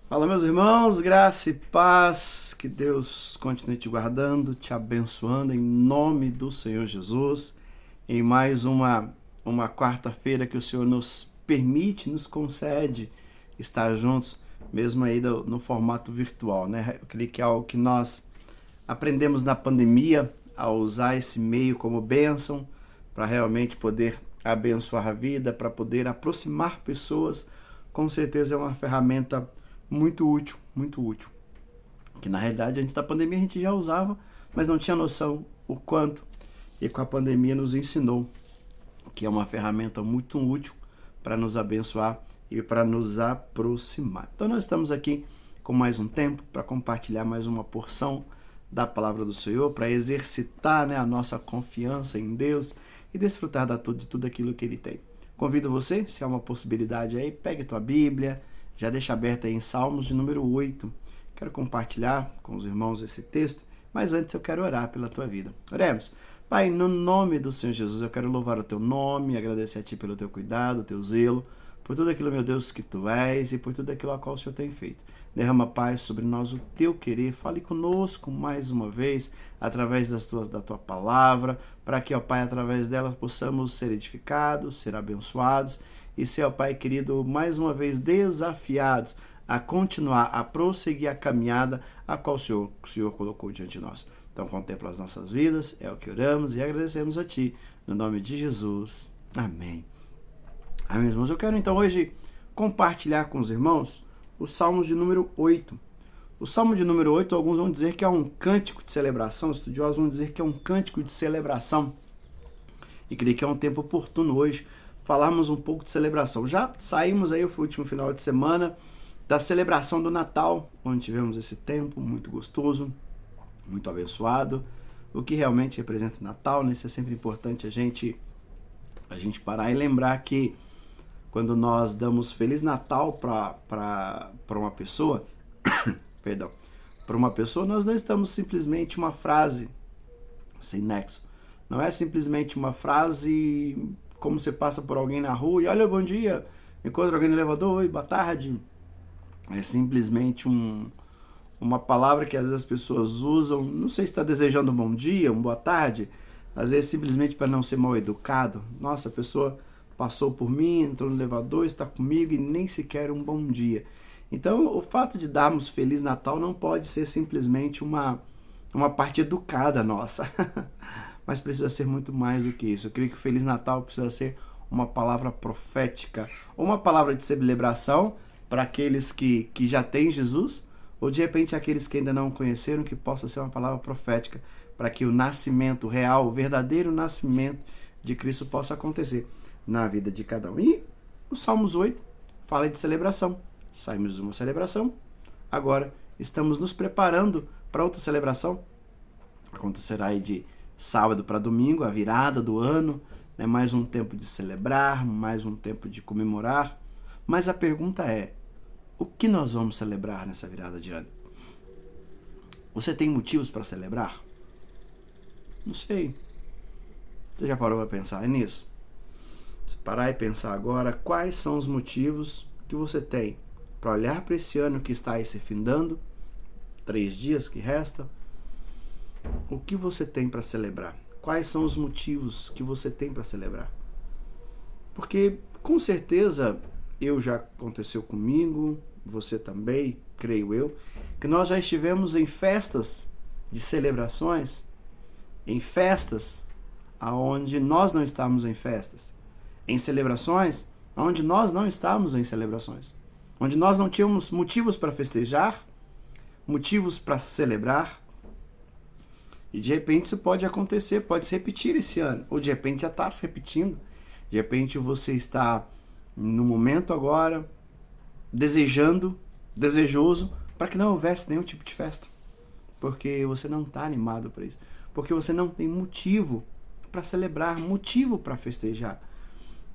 Fala, meus irmãos, graça e paz, que Deus continue te guardando, te abençoando em nome do Senhor Jesus, em mais uma quarta-feira que o Senhor nos permite, nos concede estar juntos, mesmo aí no formato virtual, né? Eu creio que é algo que nós aprendemos na pandemia a usar esse meio como bênção para realmente poder abençoar a vida, para poder aproximar pessoas. Com certeza é uma ferramenta muito útil, muito útil. Que na realidade antes da pandemia a gente já usava, mas não tinha noção o quanto. E com a pandemia nos ensinou que é uma ferramenta muito útil para nos abençoar e para nos aproximar. Então nós estamos aqui com mais um tempo para compartilhar mais uma porção da palavra do Senhor, para exercitar, né, a nossa confiança em Deus e desfrutar de tudo aquilo que Ele tem. Convido você, se há uma possibilidade aí, pegue tua Bíblia, já deixa aberta aí em Salmos de número 8. Quero compartilhar com os irmãos esse texto, mas antes eu quero orar pela tua vida. Oremos. Pai, no nome do Senhor Jesus, eu quero louvar o teu nome, agradecer a ti pelo teu cuidado, teu zelo, por tudo aquilo, meu Deus, que tu és e por tudo aquilo a qual o Senhor tem feito. Derrama, Pai, sobre nós o teu querer. Fale conosco mais uma vez, através da tua palavra, para que, ó Pai, através dela possamos ser edificados, ser abençoados e ser, ó Pai querido, mais uma vez desafiados a continuar, a prosseguir a caminhada a qual o Senhor colocou diante de nós. Então contempla as nossas vidas, é o que oramos e agradecemos a Ti, no nome de Jesus. Amém. Amém, irmãos. Eu quero então hoje compartilhar com os irmãos o Salmo de número 8. O Salmo de número 8, alguns vão dizer que é um cântico de celebração, estudiosos vão dizer que é um cântico de celebração. E creio que é um tempo oportuno hoje falarmos um pouco de celebração. Já saímos aí, foi o último final de semana, da celebração do Natal, onde tivemos esse tempo muito gostoso, muito abençoado, o que realmente representa o Natal, né? Isso é sempre importante a gente parar e lembrar que quando nós damos Feliz Natal para uma pessoa, perdão, para uma pessoa, nós não estamos simplesmente uma frase sem nexo. Não é simplesmente uma frase como você passa por alguém na rua e olha, bom dia, encontra alguém no elevador, oi, boa tarde. É simplesmente uma palavra que às vezes as pessoas usam, não sei se está desejando um bom dia, uma boa tarde, às vezes simplesmente para não ser mal educado. Nossa, a pessoa passou por mim, entrou no elevador, está comigo e nem sequer um bom dia. Então, o fato de darmos Feliz Natal não pode ser simplesmente uma parte educada nossa, mas precisa ser muito mais do que isso. Eu creio que o Feliz Natal precisa ser uma palavra profética, ou uma palavra de celebração para aqueles que já têm Jesus, ou de repente aqueles que ainda não conheceram, que possa ser uma palavra profética, para que o nascimento real, o verdadeiro nascimento de Cristo possa acontecer na vida de cada um. E o Salmos 8 fala de celebração. Saímos de uma celebração, agora estamos nos preparando para outra celebração. Acontecerá aí de sábado para domingo, a virada do ano, né? Mais um tempo de celebrar, mais um tempo de comemorar. Mas a pergunta é, o que nós vamos celebrar nessa virada de ano? Você tem motivos para celebrar? Não sei. Você já parou para pensar nisso? Se parar e pensar agora, quais são os motivos que você tem para olhar para esse ano que está aí se findando, 3 dias que resta, o que você tem para celebrar? Quais são os motivos que você tem para celebrar? Porque, com certeza, já aconteceu comigo, você também, creio eu, que nós já estivemos em festas de celebrações, em festas onde nós não estávamos em festas, em celebrações onde nós não estávamos em celebrações, onde nós não tínhamos motivos para festejar, motivos para celebrar, e de repente isso pode acontecer, pode se repetir esse ano, ou de repente já está se repetindo, de repente você está no momento agora desejoso para que não houvesse nenhum tipo de festa, porque você não está animado para isso, porque você não tem motivo para celebrar, motivo para festejar.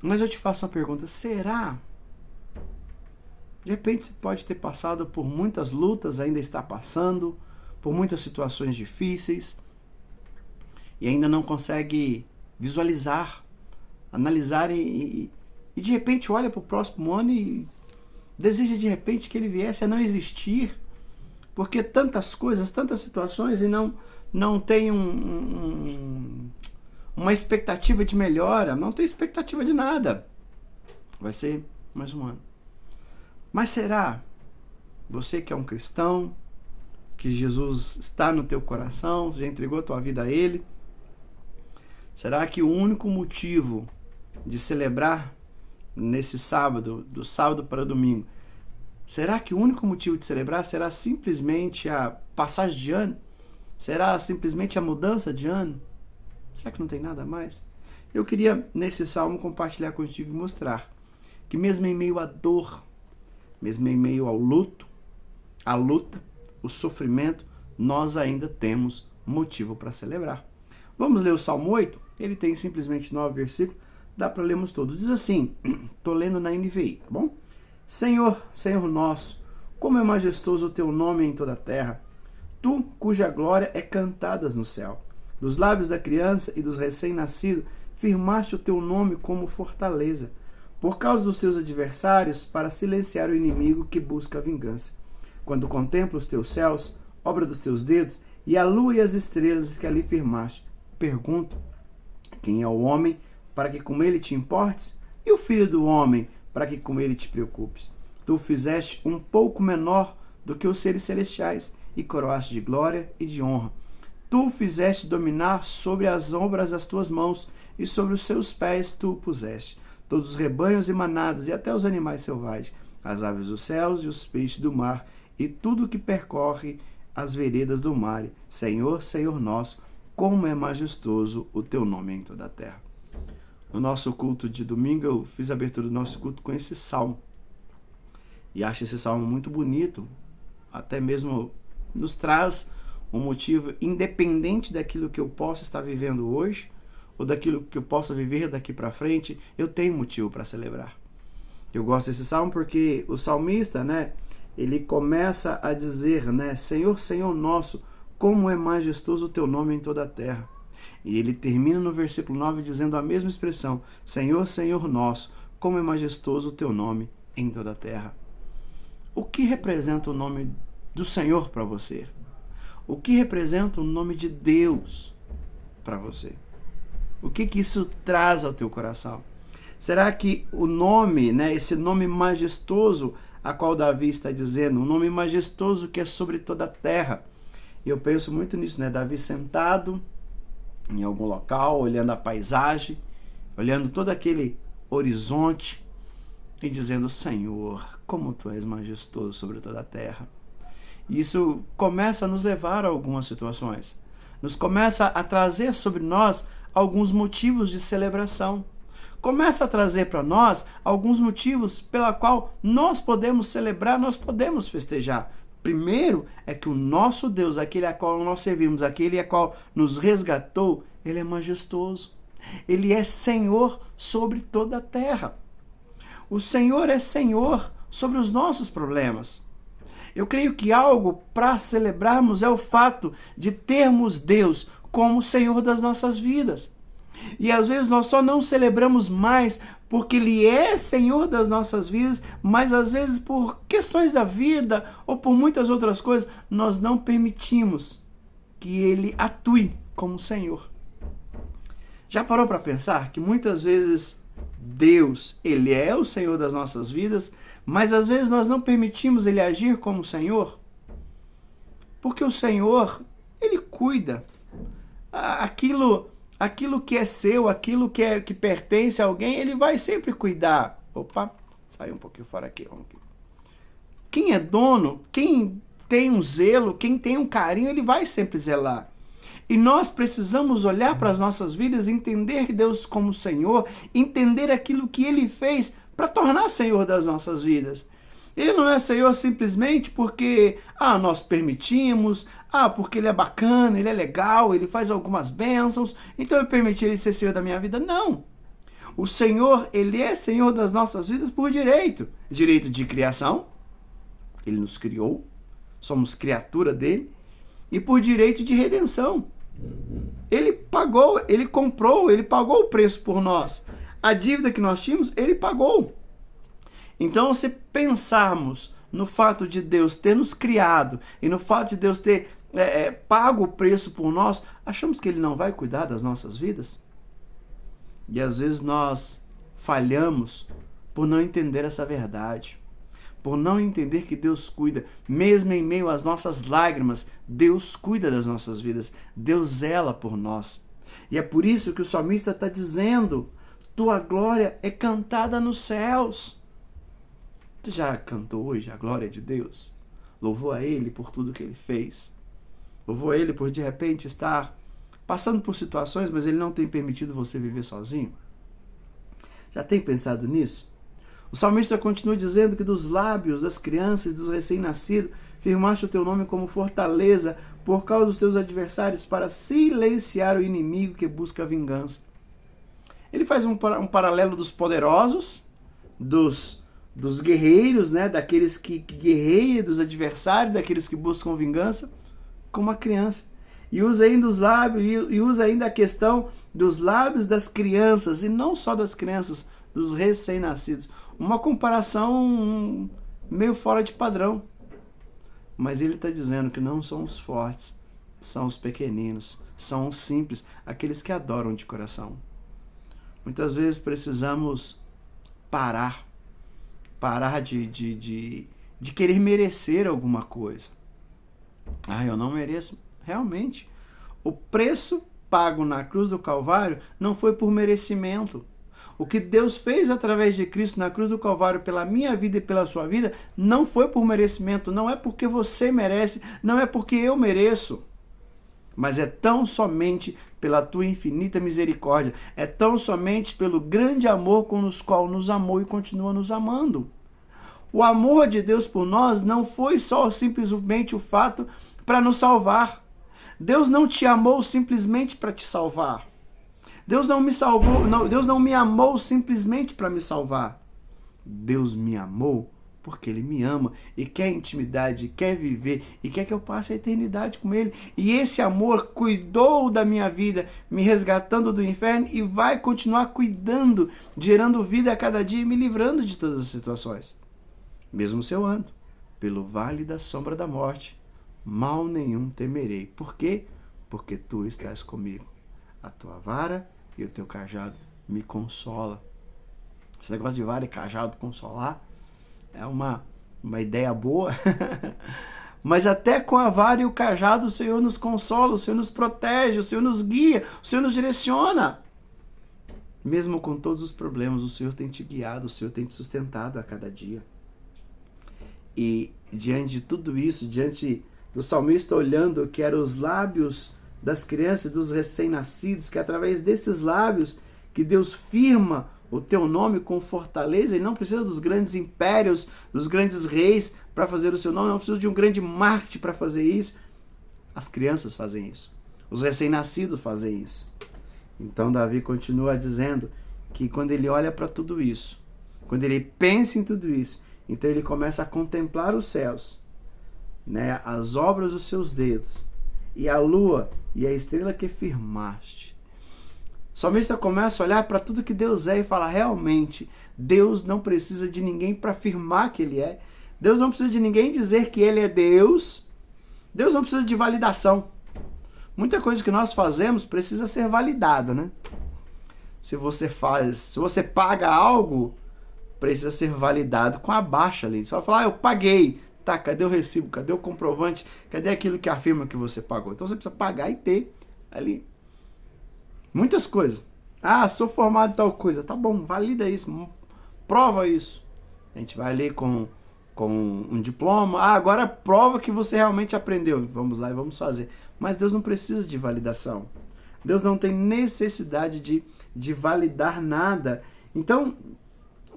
Mas eu te faço uma pergunta, será? De repente você pode ter passado por muitas lutas, ainda está passando, por muitas situações difíceis, e ainda não consegue visualizar, analisar e de repente olha para o próximo ano e deseja de repente que ele viesse a não existir, porque tantas coisas, tantas situações e não tem uma expectativa de melhora, não tem expectativa de nada. Vai ser mais um ano. Mas será, você que é um cristão, que Jesus está no teu coração, já entregou a tua vida a Ele, será que o único motivo de celebrar nesse sábado, do sábado para domingo, será que o único motivo de celebrar será simplesmente a passagem de ano? Será simplesmente a mudança de ano? Será que não tem nada mais? Eu queria, nesse salmo, compartilhar contigo e mostrar que mesmo em meio à dor, mesmo em meio ao luto, à luta, o sofrimento, nós ainda temos motivo para celebrar. Vamos ler o Salmo 8? Ele tem simplesmente 9 versículos, dá para lermos todos. Diz assim, estou lendo na NVI, tá bom? Senhor, Senhor nosso, como é majestoso o teu nome em toda a terra, tu cuja glória é cantada no céu. Dos lábios da criança e dos recém-nascidos, firmaste o teu nome como fortaleza, por causa dos teus adversários, para silenciar o inimigo que busca a vingança. Quando contemplo os teus céus, obra dos teus dedos, e a lua e as estrelas que ali firmaste, pergunto, quem é o homem para que com ele te importes? E o filho do homem para que com ele te preocupes? Tu o fizeste um pouco menor do que os seres celestiais, e coroaste de glória e de honra. Tu o fizeste dominar sobre as obras das tuas mãos, e sobre os seus pés tu o puseste. Todos os rebanhos e manadas, e até os animais selvagens, as aves dos céus e os peixes do mar, e tudo que percorre as veredas do mar. Senhor, Senhor nosso, como é majestoso o teu nome em toda a terra. No nosso culto de domingo, eu fiz a abertura do nosso culto com esse salmo. E acho esse salmo muito bonito, até mesmo nos traz um motivo independente daquilo que eu possa estar vivendo hoje, ou daquilo que eu possa viver daqui para frente, eu tenho motivo para celebrar. Eu gosto desse salmo porque o salmista, ele começa a dizer, Senhor, Senhor nosso, como é majestoso o teu nome em toda a terra. E ele termina no versículo 9 dizendo a mesma expressão, Senhor, Senhor nosso, como é majestoso o teu nome em toda a terra. O que representa o nome do Senhor para você? O que representa o nome de Deus para você? O que isso traz ao teu coração? Será que o nome, esse nome majestoso a qual Davi está dizendo, um nome majestoso que é sobre toda a terra? E eu penso muito nisso, Davi sentado em algum local, olhando a paisagem, olhando todo aquele horizonte e dizendo, Senhor, como tu és majestoso sobre toda a terra. E isso começa a nos levar a algumas situações. Nos começa a trazer sobre nós alguns motivos de celebração. Começa a trazer para nós alguns motivos pela qual nós podemos celebrar, nós podemos festejar. Primeiro é que o nosso Deus, aquele a qual nós servimos, aquele a qual nos resgatou, ele é majestoso. Ele é Senhor sobre toda a terra. O Senhor é Senhor sobre os nossos problemas. Eu creio que algo para celebrarmos é o fato de termos Deus como Senhor das nossas vidas. E às vezes nós só não celebramos mais porque Ele é Senhor das nossas vidas, mas às vezes por questões da vida ou por muitas outras coisas, nós não permitimos que Ele atue como Senhor. Já parou para pensar que muitas vezes Deus, Ele é o Senhor das nossas vidas, mas às vezes nós não permitimos Ele agir como Senhor? Porque o Senhor, Ele cuida. Aquilo que é seu, aquilo que pertence a alguém, Ele vai sempre cuidar. Opa, saiu um pouquinho fora aqui. Quem é dono, quem tem um zelo, quem tem um carinho, Ele vai sempre zelar. E nós precisamos olhar para as nossas vidas, entender Deus como Senhor, entender aquilo que Ele fez para tornar Senhor das nossas vidas. Ele não é Senhor simplesmente porque nós permitimos, porque Ele é bacana, Ele é legal, Ele faz algumas bênçãos, então eu permiti Ele ser Senhor da minha vida. Não. O Senhor, Ele é Senhor das nossas vidas por direito. Direito de criação, Ele nos criou, somos criatura dEle, e por direito de redenção. Ele pagou, Ele comprou, Ele pagou o preço por nós. A dívida que nós tínhamos, Ele pagou. Então, se pensarmos no fato de Deus ter nos criado e no fato de Deus ter pago o preço por nós, achamos que Ele não vai cuidar das nossas vidas? E às vezes nós falhamos por não entender essa verdade, por não entender que Deus cuida, mesmo em meio às nossas lágrimas, Deus cuida das nossas vidas, Deus zela por nós. E é por isso que o salmista está dizendo: tua glória é cantada nos céus. Você já cantou hoje a glória de Deus? Louvou a Ele por tudo que Ele fez? Louvou a Ele por de repente estar passando por situações, mas Ele não tem permitido você viver sozinho? Já tem pensado nisso? O salmista continua dizendo que dos lábios das crianças e dos recém-nascidos firmaste o teu nome como fortaleza por causa dos teus adversários, para silenciar o inimigo que busca a vingança. Ele faz um paralelo dos poderosos, dos guerreiros, né, daqueles que guerreiam, dos adversários, daqueles que buscam vingança, como a criança. E usa ainda os lábios, e usa ainda a questão dos lábios das crianças, e não só das crianças, dos recém-nascidos. Uma comparação meio fora de padrão. Mas ele está dizendo que não são os fortes, são os pequeninos, são os simples, aqueles que adoram de coração. Muitas vezes precisamos parar de querer merecer alguma coisa. Eu não mereço. Realmente, o preço pago na cruz do Calvário não foi por merecimento. O que Deus fez através de Cristo na cruz do Calvário pela minha vida e pela sua vida não foi por merecimento, não é porque você merece, não é porque eu mereço, mas é tão somente pela tua infinita misericórdia, é tão somente pelo grande amor com o qual nos amou e continua nos amando. O amor de Deus por nós não foi só simplesmente o fato para nos salvar. Deus não te amou simplesmente para te salvar. Deus não me salvou, Deus não me amou simplesmente para me salvar. Deus me amou porque Ele me ama e quer intimidade, quer viver e quer que eu passe a eternidade com Ele. E esse amor cuidou da minha vida, me resgatando do inferno e vai continuar cuidando, gerando vida a cada dia e me livrando de todas as situações. Mesmo se eu ando pelo vale da sombra da morte, mal nenhum temerei. Por quê? Porque Tu estás comigo. A Tua vara e o Teu cajado me consola. Esse negócio de vara e cajado consolar é uma ideia boa. Mas até com a vara e o cajado o Senhor nos consola, o Senhor nos protege, o Senhor nos guia, o Senhor nos direciona. Mesmo com todos os problemas, o Senhor tem te guiado, o Senhor tem te sustentado a cada dia. E diante de tudo isso, diante do salmista olhando que eram os lábios das crianças, dos recém-nascidos, que através desses lábios que Deus firma o teu nome com fortaleza. Ele não precisa dos grandes impérios, dos grandes reis para fazer o seu nome, não precisa de um grande marketing para fazer isso. As crianças fazem isso, os recém-nascidos fazem isso. Então Davi continua dizendo que quando ele olha para tudo isso, quando ele pensa em tudo isso, então ele começa a contemplar os céus, né, as obras dos seus dedos, e a lua e a estrela que firmaste. O salmista começa a olhar para tudo que Deus é e fala: realmente, Deus não precisa de ninguém para afirmar que Ele é. Deus não precisa de ninguém dizer que Ele é Deus. Deus não precisa de validação. Muita coisa que nós fazemos precisa ser validada, né? Se você paga algo, precisa ser validado com a baixa ali. Você vai falar: eu paguei. Tá, cadê o recibo? Cadê o comprovante? Cadê aquilo que afirma que você pagou? Então você precisa pagar e ter ali muitas coisas. Sou formado em tal coisa. Tá bom, valida isso, prova isso. A gente vai ali com um diploma. Agora prova que você realmente aprendeu. Vamos lá e vamos fazer. Mas Deus não precisa de validação. Deus não tem necessidade de validar nada. Então,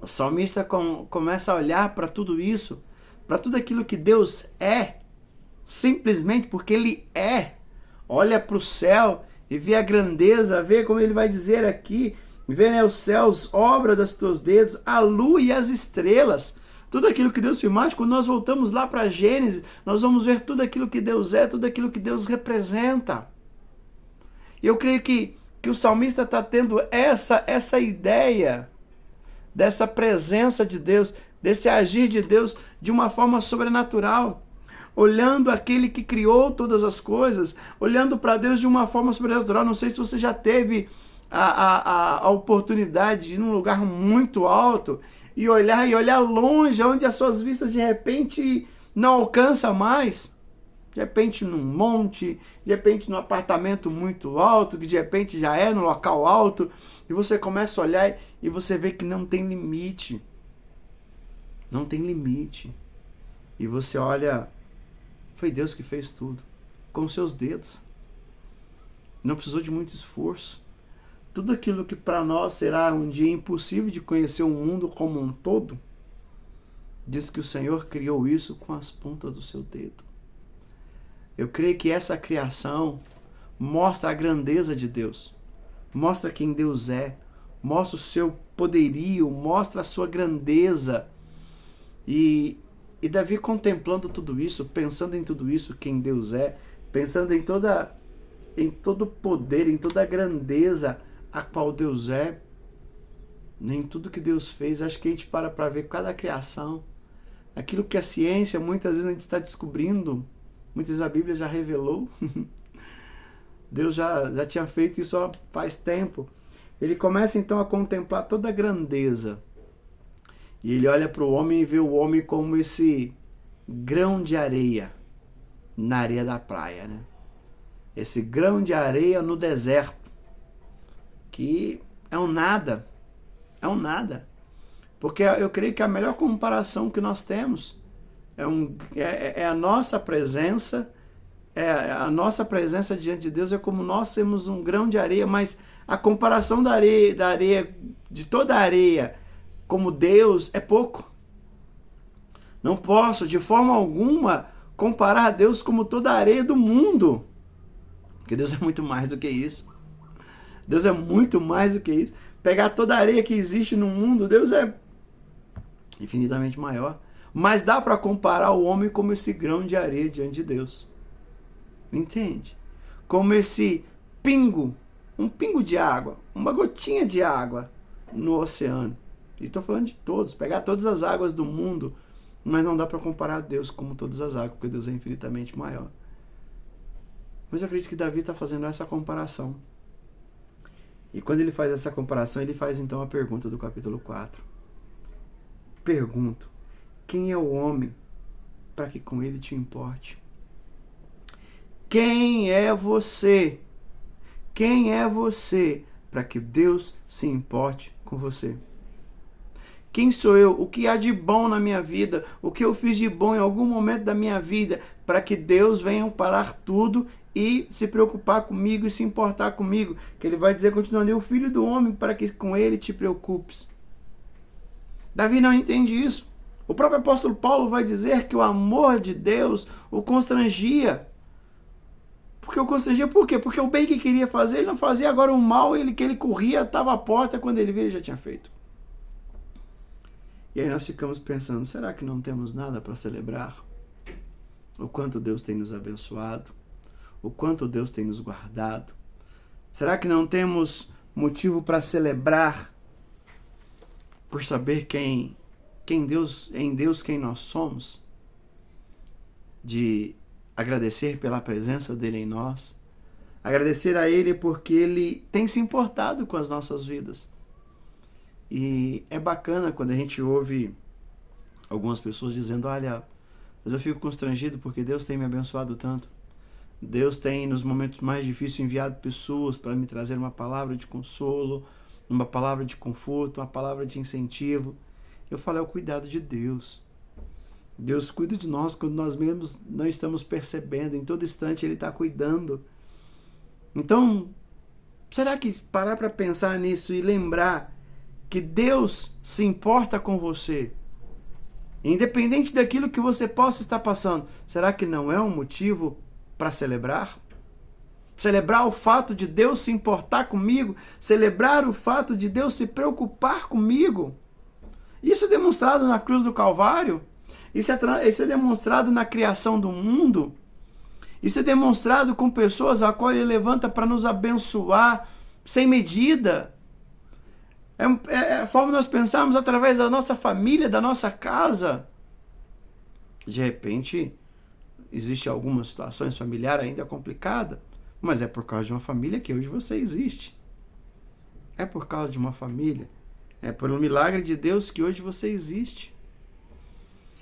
o salmista começa a olhar para tudo isso, para tudo aquilo que Deus é, simplesmente porque Ele é. Olha para o céu e vê a grandeza, vê como ele vai dizer aqui, vê, né, os céus, obra dos teus dedos, a lua e as estrelas. Tudo aquilo que Deus firmaste. Quando nós voltamos lá para Gênesis, nós vamos ver tudo aquilo que Deus é, tudo aquilo que Deus representa. E eu creio que o salmista está tendo essa ideia dessa presença de Deus, desse agir de Deus de uma forma sobrenatural. Olhando aquele que criou todas as coisas, olhando para Deus de uma forma sobrenatural. Não sei se você já teve a oportunidade de ir num lugar muito alto e olhar longe, onde as suas vistas de repente não alcançam mais. De repente num monte, de repente num apartamento muito alto, que de repente já é no local alto, e você começa a olhar e você vê que não tem limite. Não tem limite. E você olha, foi Deus que fez tudo, com seus dedos. Não precisou de muito esforço. Tudo aquilo que para nós será um dia impossível de conhecer o mundo como um todo, diz que o Senhor criou isso com as pontas do seu dedo. Eu creio que essa criação mostra a grandeza de Deus, mostra quem Deus é, mostra o seu poderio, mostra a sua grandeza. E Davi, contemplando tudo isso, pensando em tudo isso, quem Deus é, pensando em todo o poder, em toda a grandeza a qual Deus é, em tudo que Deus fez, acho que a gente para ver cada criação, aquilo que a ciência muitas vezes a gente está descobrindo, muitas vezes a Bíblia já revelou, Deus já tinha feito isso faz tempo. Ele começa então a contemplar toda a grandeza. E ele olha para o homem e vê o homem como esse grão de areia na areia da praia, né? Esse grão de areia no deserto, que é um nada. É um nada. Porque eu creio que a melhor comparação que nós temos é a nossa presença, a nossa presença diante de Deus é como nós sermos um grão de areia, mas a comparação da areia, de toda a areia, como Deus, é pouco. Não posso, de forma alguma, comparar a Deus como toda a areia do mundo. Porque Deus é muito mais do que isso. Deus é muito mais do que isso. Pegar toda a areia que existe no mundo, Deus é infinitamente maior. Mas dá para comparar o homem como esse grão de areia diante de Deus. Entende? Como esse pingo, um pingo de água, uma gotinha de água no oceano. E estou falando de todos, pegar todas as águas do mundo, mas não dá para comparar Deus como todas as águas, porque Deus é infinitamente maior. Mas eu acredito que Davi está fazendo essa comparação. E quando ele faz essa comparação, ele faz então a pergunta do capítulo 4. Pergunto, quem é o homem para que com ele te importe? Quem é você? Quem é você para que Deus se importe com você? Quem sou eu? O que há de bom na minha vida? O que eu fiz de bom em algum momento da minha vida para que Deus venha parar tudo e se preocupar comigo e se importar comigo? Que ele vai dizer, continuando, o filho do homem para que com ele te preocupes. Davi não entende isso. O próprio apóstolo Paulo vai dizer que o amor de Deus o constrangia. Porque o constrangia por quê? Porque o bem que queria fazer, ele não fazia, agora o mal que ele corria estava à porta, quando ele viu, ele já tinha feito. E aí nós ficamos pensando, será que não temos nada para celebrar? O quanto Deus tem nos abençoado? O quanto Deus tem nos guardado? Será que não temos motivo para celebrar por saber em Deus quem nós somos? De agradecer pela presença dele em nós, agradecer a ele porque ele tem se importado com as nossas vidas. E é bacana quando a gente ouve algumas pessoas dizendo, olha, mas eu fico constrangido porque Deus tem me abençoado tanto. Deus tem, nos momentos mais difíceis, enviado pessoas para me trazer uma palavra de consolo, uma palavra de conforto, uma palavra de incentivo. Eu falo, é o cuidado de Deus. Deus cuida de nós quando nós mesmos não estamos percebendo. Em todo instante Ele está cuidando. Então, será que parar para pensar nisso e lembrar que Deus se importa com você, independente daquilo que você possa estar passando, será que não é um motivo para celebrar? Celebrar o fato de Deus se importar comigo, celebrar o fato de Deus se preocupar comigo. Isso é demonstrado na cruz do Calvário, isso é demonstrado na criação do mundo, isso é demonstrado com pessoas a qual Ele levanta para nos abençoar sem medida. É a forma de nós pensarmos através da nossa família, da nossa casa. De repente, existe algumas situações familiares ainda complicadas, mas é por causa de uma família que hoje você existe. É por causa de uma família. É por um milagre de Deus que hoje você existe.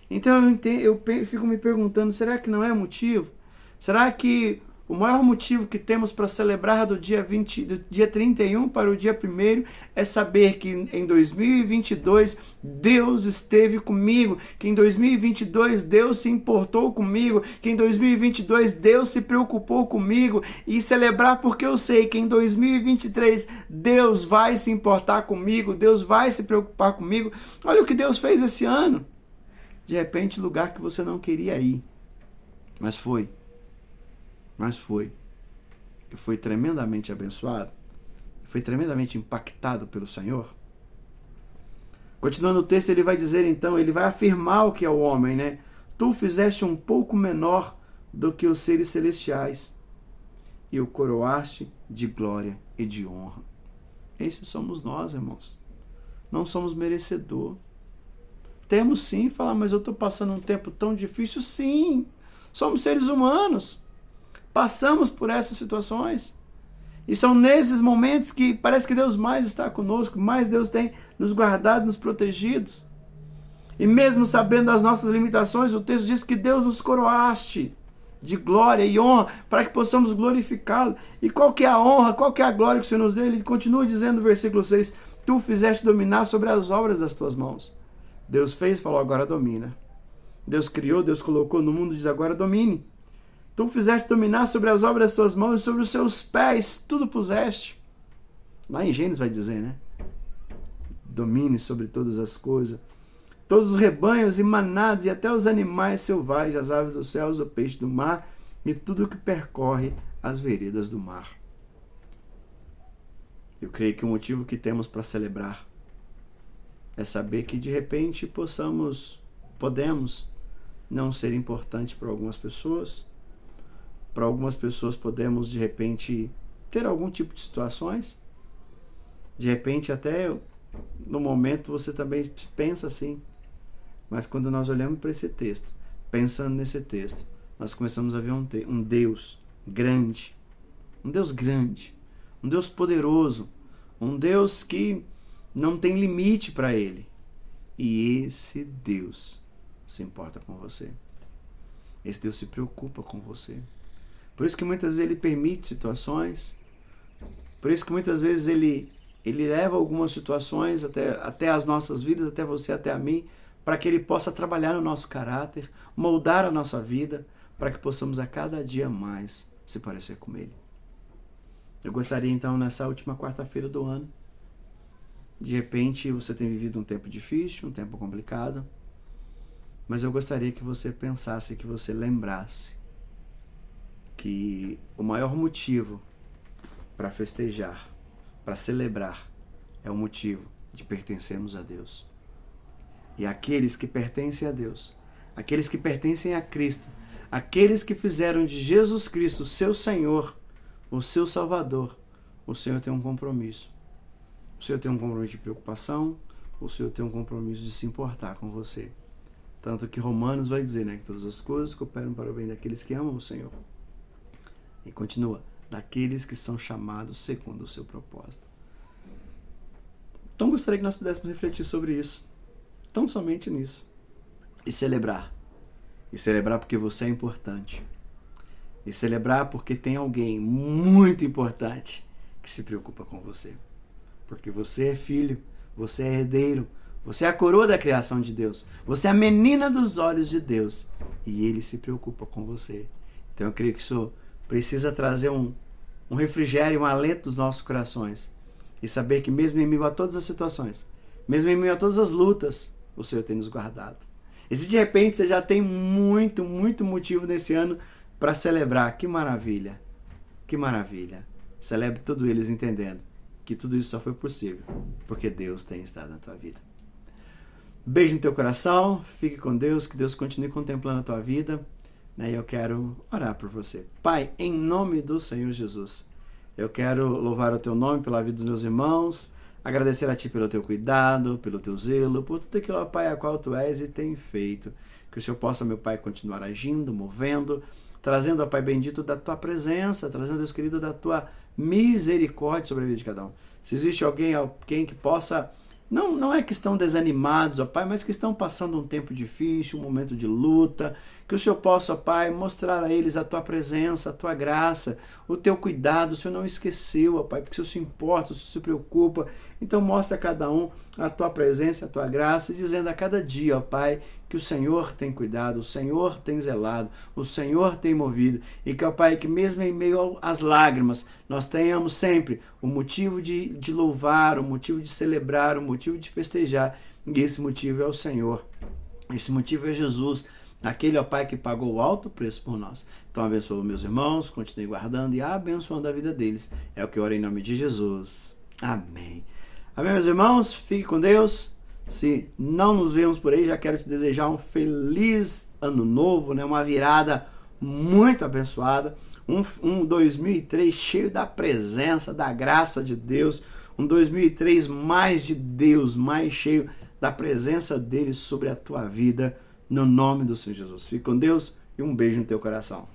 Então eu fico me perguntando, será que não é motivo? Será que o maior motivo que temos para celebrar do dia 31 para o dia 1º é saber que em 2022 Deus esteve comigo, que em 2022 Deus se importou comigo, que em 2022 Deus se preocupou comigo, e celebrar porque eu sei que em 2023 Deus vai se importar comigo, Deus vai se preocupar comigo. Olha o que Deus fez esse ano. De repente, lugar que você não queria ir, mas foi. Eu fui tremendamente abençoado, fui tremendamente impactado pelo Senhor. Continuando o texto, ele vai dizer então, ele vai afirmar o que é o homem, né? Tu fizeste um pouco menor do que os seres celestiais e o coroaste de glória e de honra. Esses somos nós, irmãos. Não somos merecedor. Temos sim, falar, mas eu estou passando um tempo tão difícil. Sim, somos seres humanos. Passamos por essas situações. E são nesses momentos que parece que Deus mais está conosco, mais Deus tem nos guardado, nos protegido. E mesmo sabendo das nossas limitações, o texto diz que Deus nos coroaste de glória e honra para que possamos glorificá-lo. E qual que é a honra, qual que é a glória que o Senhor nos deu? Ele continua dizendo no versículo 6, tu fizeste dominar sobre as obras das tuas mãos. Deus fez, falou, agora domina. Deus criou, Deus colocou no mundo, diz, agora domine. Tu fizeste dominar sobre as obras das tuas mãos e sobre os seus pés, tudo puseste. Lá em Gênesis vai dizer, né? Domine sobre todas as coisas. Todos os rebanhos e manadas e até os animais selvagens, as aves dos céus, o peixe do mar e tudo que percorre as veredas do mar. Eu creio que o motivo que temos para celebrar é saber que de repente podemos não ser importantes para algumas pessoas. Para algumas pessoas podemos de repente ter algum tipo de situações. De repente até no momento você também pensa assim. Mas quando nós olhamos para esse texto, pensando nesse texto, nós começamos a ver um Deus grande, um Deus poderoso, um Deus que não tem limite para ele. E esse Deus se importa com você. Esse Deus se preocupa com você. Por isso que muitas vezes ele permite situações. Por isso que muitas vezes ele leva algumas situações até as nossas vidas, até você, até a mim, para que ele possa trabalhar no nosso caráter, moldar a nossa vida, para que possamos a cada dia mais se parecer com ele. Eu gostaria então, nessa última quarta-feira do ano, de repente você tem vivido um tempo difícil, um tempo complicado, mas eu gostaria que você pensasse, que você lembrasse que o maior motivo para festejar, para celebrar, é o motivo de pertencermos a Deus. E aqueles que pertencem a Deus, aqueles que pertencem a Cristo, aqueles que fizeram de Jesus Cristo o seu Senhor, o seu Salvador, o Senhor tem um compromisso. O Senhor tem um compromisso de preocupação, o Senhor tem um compromisso de se importar com você. Tanto que Romanos vai dizer, né, que todas as coisas cooperam para o bem daqueles que amam o Senhor. E continua, daqueles que são chamados segundo o seu propósito. Então gostaria que nós pudéssemos refletir sobre isso. Tão somente nisso. E celebrar. E celebrar porque você é importante. E celebrar porque tem alguém muito importante que se preocupa com você. Porque você é filho, você é herdeiro, você é a coroa da criação de Deus. Você é a menina dos olhos de Deus. E ele se preocupa com você. Então eu creio que isso precisa trazer um refrigério, um alento dos nossos corações. E saber que mesmo em meio a todas as situações, mesmo em meio a todas as lutas, o Senhor tem nos guardado. E se de repente você já tem muito motivo nesse ano para celebrar, que maravilha, que maravilha. Celebre todos eles entendendo que tudo isso só foi possível porque Deus tem estado na tua vida. Beijo no teu coração, fique com Deus, que Deus continue contemplando a tua vida. E eu quero orar por você. Pai, em nome do Senhor Jesus, eu quero louvar o teu nome pela vida dos meus irmãos, Agradecer a Ti pelo Teu cuidado, pelo Teu zelo, por tudo aquilo, ó Pai, a qual Tu és e tem feito. Que o Senhor possa, meu Pai, continuar agindo, movendo, trazendo, ó Pai bendito, da Tua presença, trazendo, Deus querido, da Tua misericórdia sobre a vida de cada um. Se existe alguém que possa, não é que estão desanimados, ó Pai, mas que estão passando um tempo difícil, um momento de luta, que o Senhor possa, ó Pai, mostrar a eles a Tua presença, a Tua graça, o Teu cuidado. O Senhor não esqueceu, ó Pai, porque o Senhor se importa, o Senhor se preocupa. Então mostra a cada um a Tua presença, a Tua graça, dizendo a cada dia, ó Pai, que o Senhor tem cuidado, o Senhor tem zelado, o Senhor tem movido, e que, ó Pai, que mesmo em meio às lágrimas, nós tenhamos sempre o motivo de louvar, o motivo de celebrar, o motivo de festejar, e esse motivo é o Senhor, esse motivo é Jesus, aquele, ó Pai, que pagou o alto preço por nós. Então abençoa meus irmãos, continue guardando e abençoando a vida deles. É o que eu oro em nome de Jesus. Amém. Amém, meus irmãos? Fique com Deus. Se não nos vemos por aí, já quero te desejar um feliz ano novo, né? Uma virada muito abençoada. Um 2003 cheio da presença, da graça de Deus. Um 2003 mais de Deus, mais cheio da presença dele sobre a tua vida. No nome do Senhor Jesus. Fique com Deus e um beijo no teu coração.